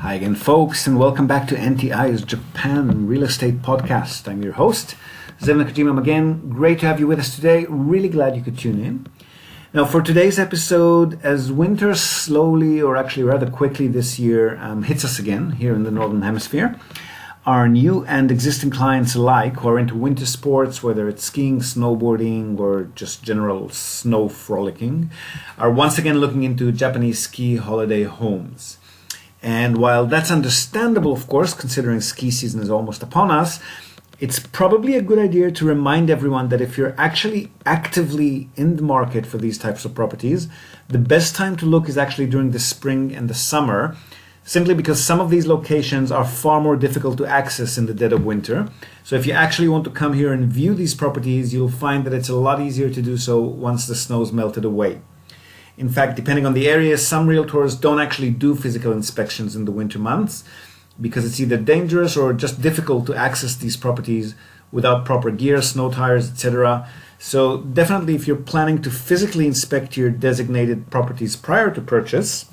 Hi again, folks, and welcome back to NTI's Japan Real Estate Podcast. I'm your host, Zen Nakajima again. Great to have you with us today. Really glad you could tune in. Now, for today's episode, as winter slowly, or actually rather quickly this year, hits us again here in the Northern Hemisphere, our new and existing clients alike who are into winter sports, whether it's skiing, snowboarding, or just general snow frolicking, are once again looking into Japanese ski holiday homes. And while that's understandable, of course, considering ski season is almost upon us, it's probably a good idea to remind everyone that if you're actually actively in the market for these types of properties, the best time to look is actually during the spring and the summer, simply because some of these locations are far more difficult to access in the dead of winter. So if you actually want to come here and view these properties, you'll find that it's a lot easier to do so once the snow's melted away. In fact, depending on the area, some realtors don't actually do physical inspections in the winter months because it's either dangerous or just difficult to access these properties without proper gear, snow tires, etc. So definitely if you're planning to physically inspect your designated properties prior to purchase,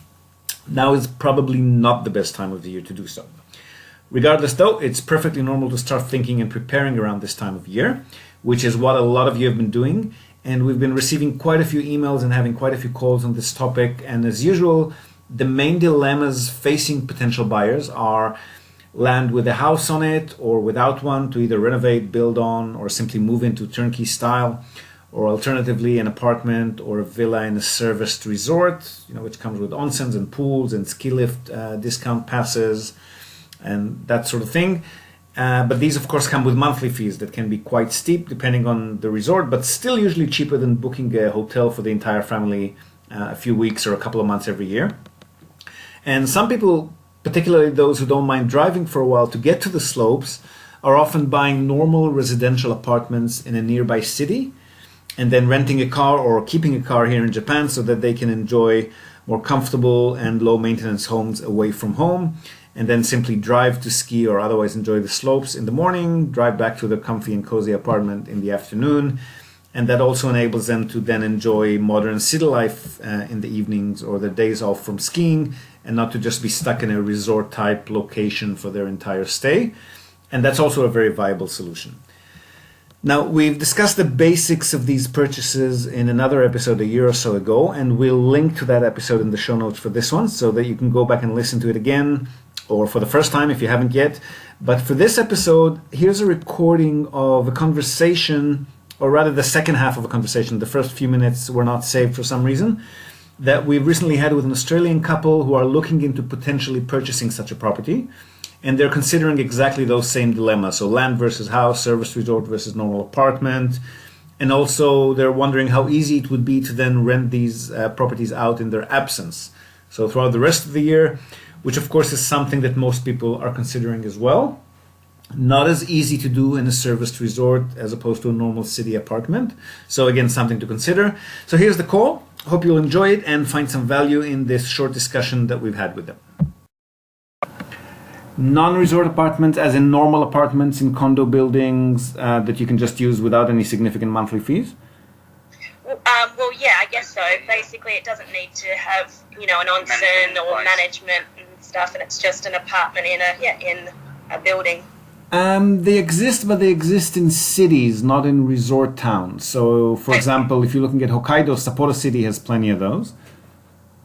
now is probably not the best time of the year to do so. Regardless though, it's perfectly normal to start thinking and preparing around this time of year, which is what a lot of you have been doing. And we've been receiving quite a few emails and having quite a few calls on this topic. And as usual, the main dilemmas facing potential buyers are land with a house on it or without one to either renovate, build on, or simply move into turnkey style, or alternatively an apartment or a villa in a serviced resort, which comes with onsens and pools and ski lift discount passes and that sort of thing. But these, of course, come with monthly fees that can be quite steep depending on the resort, but still usually cheaper than booking a hotel for the entire family a few weeks or a couple of months every year. And some people, particularly those who don't mind driving for a while to get to the slopes, are often buying normal residential apartments in a nearby city and then renting a car or keeping a car here in Japan so that they can enjoy more comfortable and low maintenance homes away from home, and then simply drive to ski or otherwise enjoy the slopes in the morning, drive back to their comfy and cozy apartment in the afternoon. And that also enables them to then enjoy modern city life in the evenings or their days off from skiing, and not to just be stuck in a resort type location for their entire stay. And that's also a very viable solution. Now, we've discussed the basics of these purchases in another episode a year or so ago, and we'll link to that episode in the show notes for this one so that you can go back and listen to it again, or for the first time if you haven't yet. But for this episode, here's a recording of a conversation, or rather the second half of a conversation. The first few minutes were not saved for some reason, that we recently had with an Australian couple who are looking into potentially purchasing such a property. And they're considering exactly those same dilemmas. So land versus house, service resort versus normal apartment. And also they're wondering how easy it would be to then rent these properties out in their absence. So throughout the rest of the year, which of course is something that most people are considering as well. Not as easy to do in a serviced resort as opposed to a normal city apartment. So again, something to consider. So here's the call. Hope you'll enjoy it and find some value in this short discussion that we've had with them. Non-resort apartments, as in normal apartments in condo buildings that you can just use without any significant monthly fees? Well, yeah, I guess so. Basically, it doesn't need to have, an onsen or management and stuff, and it's just an apartment in a building. They exist, but they exist in cities, not in resort towns. So, for example, if you're looking at Hokkaido, Sapporo City has plenty of those.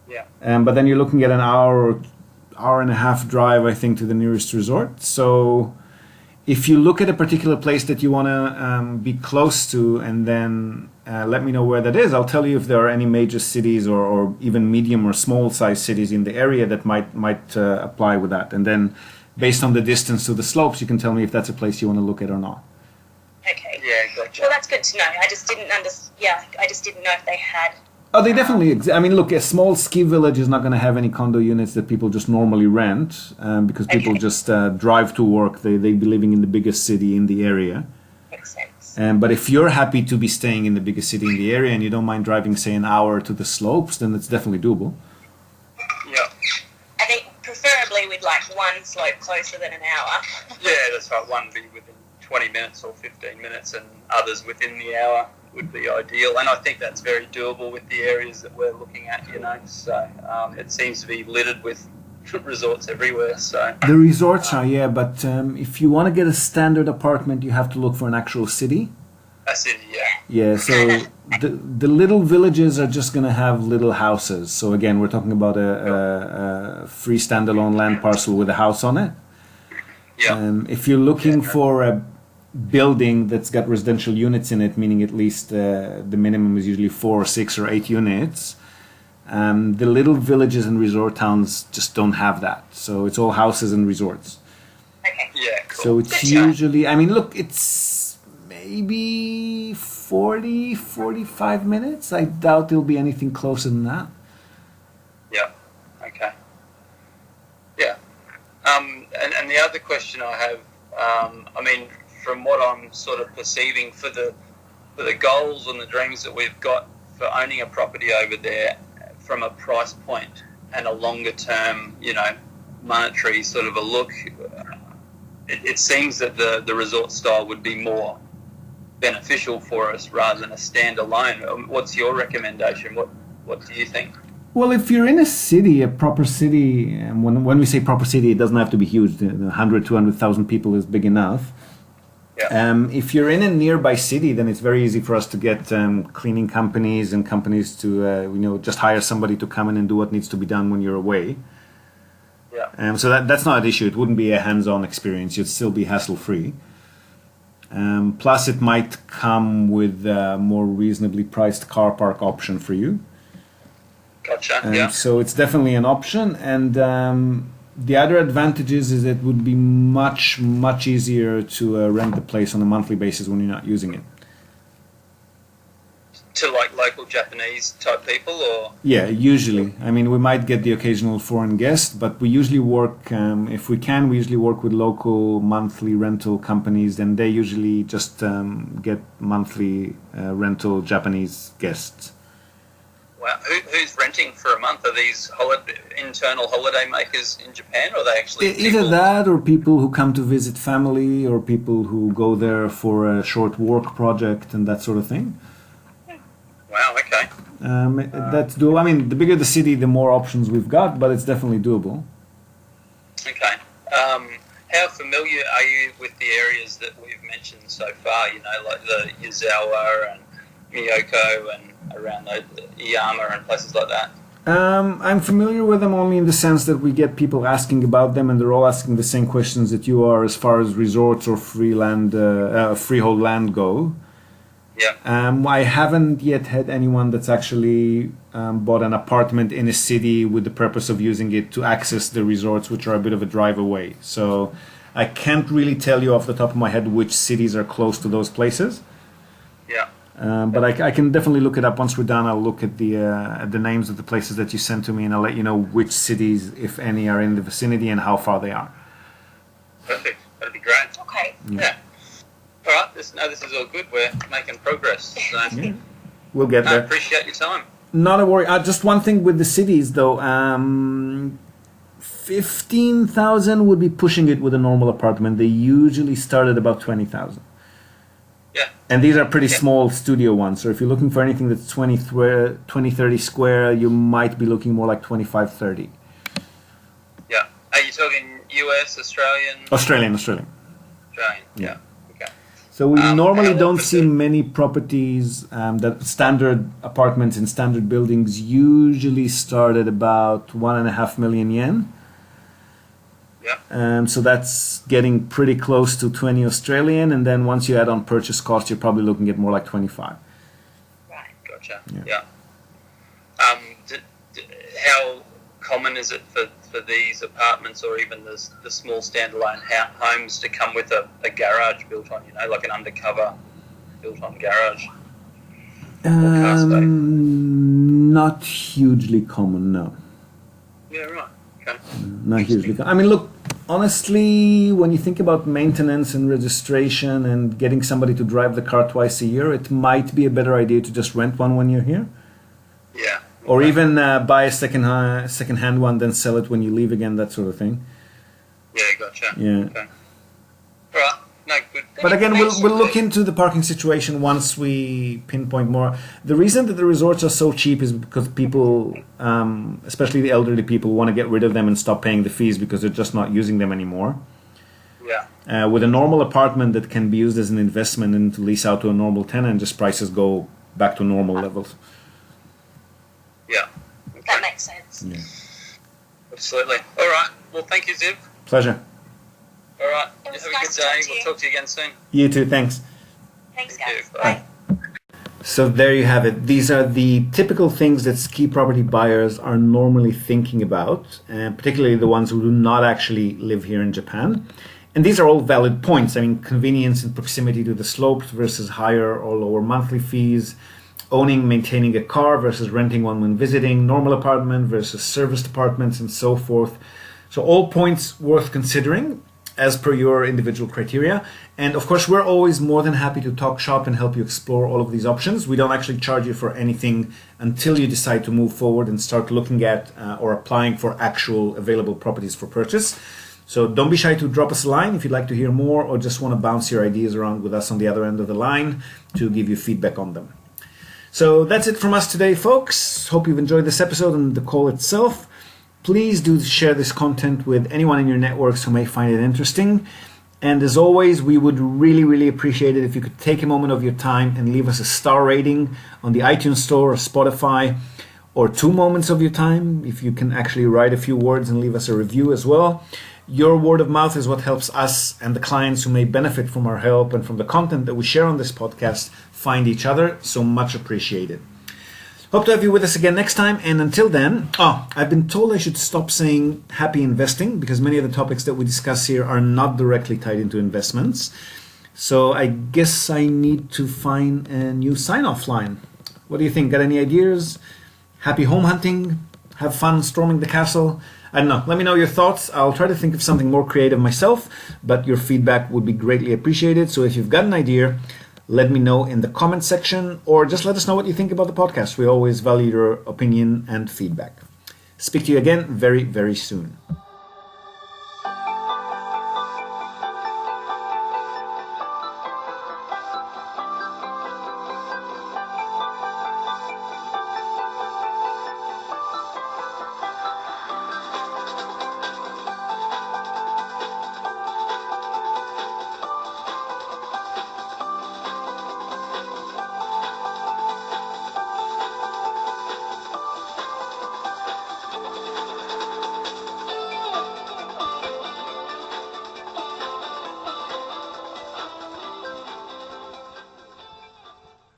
Yeah. But then you're looking at an hour and a half drive, I think, to the nearest resort. So if you look at a particular place that you want to be close to, and then let me know where that is, I'll tell you if there are any major cities or even medium or small size cities in the area that might apply with that. And then based on the distance to the slopes, you can tell me if that's a place you want to look at or not. Okay. Yeah, gotcha. Well, that's good to know. I just didn't know if they had. Oh, they definitely exist. I mean, look, a small ski village is not going to have any condo units that people just normally rent because people just drive to work. They be living in the biggest city in the area. Makes sense. But if you're happy to be staying in the biggest city in the area and you don't mind driving, say, an hour to the slopes, then it's definitely doable. Yeah. I think preferably with one slope closer than an hour. Yeah, that's right. One be within 20 minutes or 15 minutes and others within the hour would be ideal. And I think that's very doable with the areas that we're looking at, So it seems to be littered with resorts everywhere. So The resorts are, yeah, but if you want to get a standard apartment, you have to look for an actual city. a city, yeah. Yeah, so the little villages are just going to have little houses. So again, we're talking about a free standalone land parcel with a house on it. Yeah. If you're looking for a building that's got residential units in it, meaning at least the minimum is usually 4 or 6 or 8 units, the little villages and resort towns just don't have that. So it's all houses and resorts. Okay. Yeah, cool. So it's Gotcha. usually, I mean, look, it's maybe 40, 45 minutes. I doubt there'll be anything closer than that. Yeah. Okay. Yeah. And the other question I have, I mean, from what I'm sort of perceiving for the goals and the dreams that we've got for owning a property over there, from a price point and a longer term, monetary sort of a look, it seems that the resort style would be more beneficial for us rather than a standalone. What's your recommendation? What do you think? Well, if you're in a city, a proper city, and when we say proper city, it doesn't have to be huge. 100, 200,000 people is big enough. Yeah. If you're in a nearby city, then it's very easy for us to get cleaning companies and companies to, just hire somebody to come in and do what needs to be done when you're away. Yeah. So that's not an issue. It wouldn't be a hands-on experience. You'd still be hassle-free. Plus, it might come with a more reasonably priced car park option for you. Gotcha. Yeah. So it's definitely an option. And the other advantages is it would be much, much easier to rent the place on a monthly basis when you're not using it. To like local Japanese type people, or Yeah, usually. I mean, we might get the occasional foreign guest, but we usually work, if we can, we usually work with local monthly rental companies, and they usually just get monthly rental Japanese guests. wow, who's renting for a month? Are these internal holiday makers in Japan, or are they actually Either people? that, or people who come to visit family, or people who go there for a short work project and that sort of thing. Wow. Okay. That's doable. I mean, the bigger the city, the more options we've got, but it's definitely doable. Okay. How familiar are you with the areas that we've mentioned so far? Like the Yazawa and Miyoko and around the Iyama and places like that. I'm familiar with them only in the sense that we get people asking about them, and they're all asking the same questions that you are as far as resorts or freehold land go. Yeah. I haven't yet had anyone that's actually bought an apartment in a city with the purpose of using it to access the resorts, which are a bit of a drive away. So I can't really tell you off the top of my head which cities are close to those places. Yeah. But I can definitely look it up. Once we're done, I'll look at the names of the places that you sent to me, and I'll let you know which cities, if any, are in the vicinity and how far they are. Perfect. That'd be great. Okay. Yeah. All right. This is all good. We're making progress. So Yeah. We'll get I there. appreciate your time. Not a worry. Just one thing with the cities, though. 15,000 would be pushing it with a normal apartment. They usually start at about 20,000. Yeah. And these are pretty small studio ones. So if you're looking for anything that's 20, 30 square, you might be looking more like 25, 30. Yeah. Are you talking US, Australian? Australian. Australian. Yeah. Okay. So we normally how don't often see many properties that standard apartments in standard buildings usually start at about 1.5 million yen. Yeah. So that's getting pretty close to 20 Australian, and then once you add on purchase cost, you're probably looking at more like 25. Right. Gotcha. Yeah. Yeah. How common is it for these apartments or even the small standalone homes to come with a garage built on, like an undercover built on garage? car space? Not hugely common, no. Yeah, right. Okay. Not hugely common. I mean, look, honestly, when you think about maintenance and registration and getting somebody to drive the car twice a year, it might be a better idea to just rent one when you're here. Yeah. Or even buy a second-hand one, then sell it when you leave again, that sort of thing. Yeah, gotcha. Yeah. Okay. All right. No, good. But again, we'll information. look into the parking situation once we pinpoint more. The reason that the resorts are so cheap is because people, especially the elderly people, want to get rid of them and stop paying the fees because they're just not using them anymore. Yeah. With a normal apartment that can be used as an investment and to lease out to a normal tenant, just prices go back to normal levels. Yeah. Okay. That makes sense. Yeah. Absolutely. All right. Well, thank you, Ziv. Pleasure. All right. It was Have nice a good to talk day. to you. We'll talk to you again soon. You too, thanks. Thanks, Thank guys. you. Bye. So there you have it. These are the typical things that ski property buyers are normally thinking about, and particularly the ones who do not actually live here in Japan. And these are all valid points. I mean, convenience and proximity to the slopes versus higher or lower monthly fees, owning, maintaining a car versus renting one when visiting, normal apartment versus serviced apartments, and so forth. So all points worth considering as per your individual criteria. And of course, we're always more than happy to talk shop and help you explore all of these options. We don't actually charge you for anything until you decide to move forward and start looking at or applying for actual available properties for purchase. So don't be shy to drop us a line if you'd like to hear more or just want to bounce your ideas around with us on the other end of the line to give you feedback on them. So that's it from us today, folks. Hope you've enjoyed this episode and the call itself. Please do share this content with anyone in your networks who may find it interesting. And as always, we would really, really appreciate it if you could take a moment of your time and leave us a star rating on the iTunes Store or Spotify, or 2 moments of your time if you can actually write a few words and leave us a review as well. Your word of mouth is what helps us and the clients who may benefit from our help and from the content that we share on this podcast find each other. So much appreciated. Hope to have you with us again next time. And until then, I've been told I should stop saying happy investing because many of the topics that we discuss here are not directly tied into investments. So I guess I need to find a new sign-off line. What do you think? Got any ideas? Happy home hunting? Have fun storming the castle? I don't know. Let me know your thoughts. I'll try to think of something more creative myself, but your feedback would be greatly appreciated. So if you've got an idea, let me know in the comment section or just let us know what you think about the podcast. We always value your opinion and feedback. Speak to you again very, very soon.